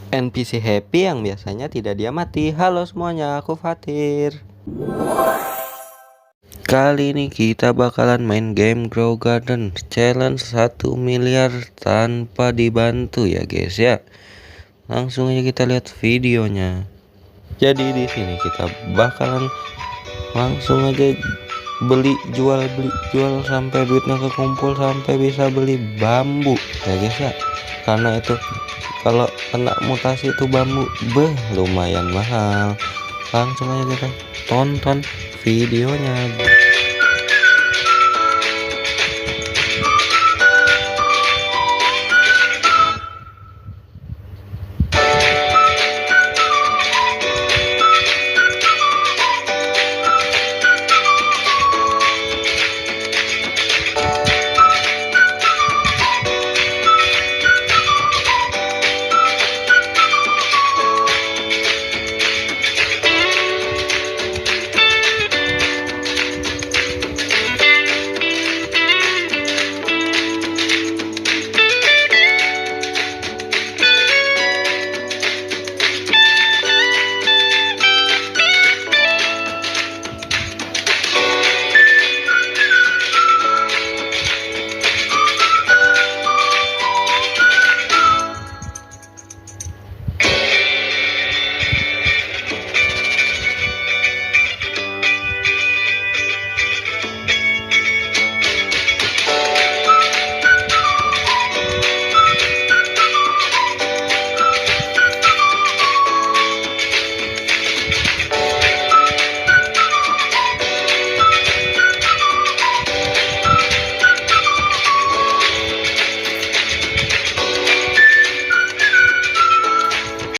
NPC happy yang biasanya tidak dia mati. Halo semuanya, aku Fatir. Kali ini kita bakalan main game Grow Garden Challenge 1 miliar tanpa dibantu ya guys ya. Langsung aja kita lihat videonya. Jadi di sini kita bakalan langsung aja beli jual sampai duitnya kekumpul, sampai bisa beli bambu ya guys ya. Karena itu kalau kena mutasi itu bambu lumayan mahal. Langsung aja kita tonton videonya.